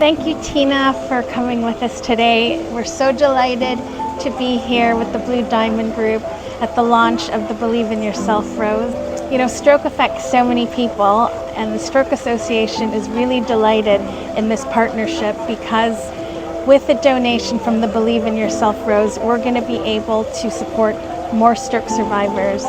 Thank you, Tina, for coming with us today. We're so delighted to be here with the Blue Diamond Group at the launch of the Believe in Yourself Rose. You know, stroke affects so many people, and the Stroke Association is really delighted in this partnership because with a donation from the Believe in Yourself Rose, we're going to be able to support more stroke survivors.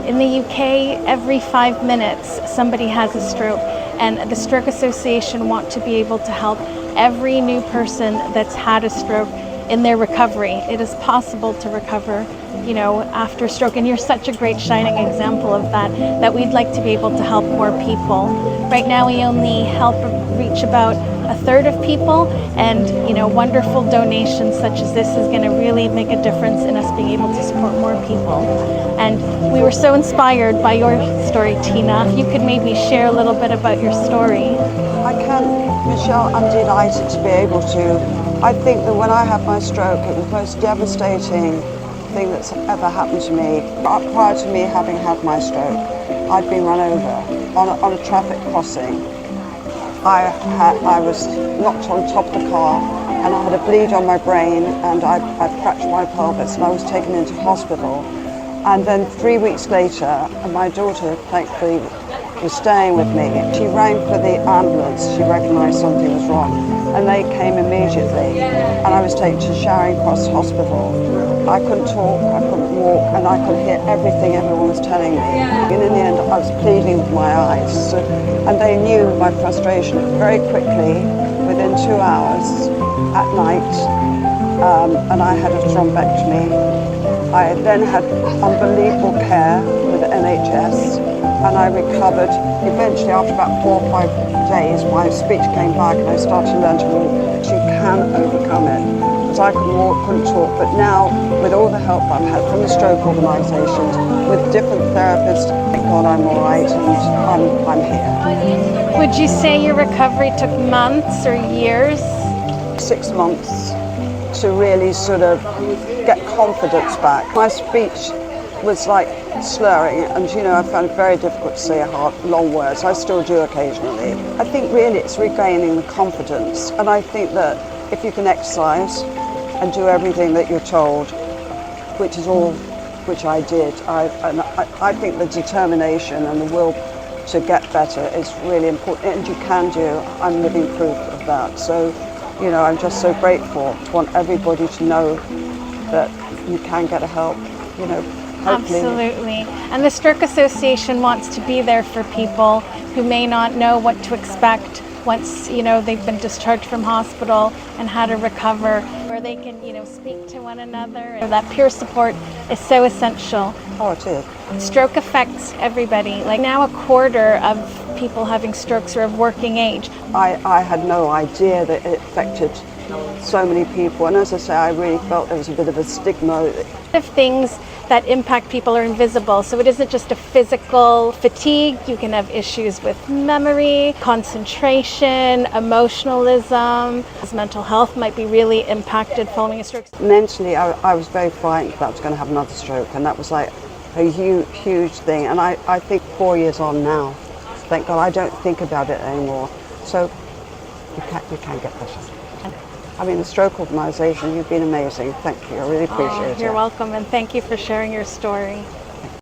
In the UK, every 5 minutes, somebody has a stroke, and the Stroke Association want to be able to help every new person that's had a stroke in their recovery. It is possible to recover, you know, after stroke, and you're such a great shining example of that we'd like to be able to help more people. Right now we only help reach about a third of people, and you know, wonderful donations such as this is going to really make a difference in us being able to support more people. And we were so inspired by your story, Tina. If you could maybe share a little bit about your story. I can, Michelle, I'm delighted to be able to. I think that when I had my stroke, it was the most devastating thing that's ever happened to me. Prior to me having had my stroke, I'd been run over on a traffic crossing. I was knocked on top of the car and I had a bleed on my brain, and I fractured my pelvis, and I was taken into hospital. And then 3 weeks later, my daughter thankfully was staying with me. She rang for the ambulance. She recognised something was wrong, and they came immediately, and I was taken to Charing Cross Hospital. I couldn't talk, I couldn't walk, and I could hear everything everyone was telling me. And in the end, I was pleading with my eyes. And they knew my frustration very quickly, within 2 hours at night, and I had a thrombectomy. I then had unbelievable care with the NHS, and I recovered. Eventually, after about 4 or 5 days, my speech came back and I started to learn to walk. You can overcome it. Because I couldn't walk, couldn't talk, but now, with all the help I've had from the stroke organisations, with different therapists, thank God I'm all right, and I'm here. Would you say your recovery took months or years? 6 months to really sort of get confidence back. My speech was like slurring, and you know, I found it very difficult to say long words. I still do occasionally. I think really it's regaining the confidence, and I think that if you can exercise and do everything that you're told, which I did, I think the determination and the will to get better is really important, and you can do. I'm living proof of that. So, you know, I'm just so grateful. I want everybody to know that you can get help, you know. Hopefully. Absolutely. And the Stroke Association wants to be there for people who may not know what to expect once, you know, they've been discharged from hospital and how to recover, where they can, you know, speak to one another. That peer support is so essential. Oh, it is. Stroke affects everybody. Like now, a quarter of people having strokes are of working age. I had no idea that it affected so many people, and as I say, I really felt there was a bit of a stigma. If things that impact people are invisible, so it isn't just a physical fatigue. You can have issues with memory, concentration, emotionalism. Mental health might be really impacted following a stroke. Mentally, I was very frightened that I was going to have another stroke, and that was like a huge thing. And I think 4 years on now, thank God, I don't think about it anymore. So you can get better. I mean, the Stroke Organisation, you've been amazing. Thank you. I really appreciate it. You're welcome, and thank you for sharing your story.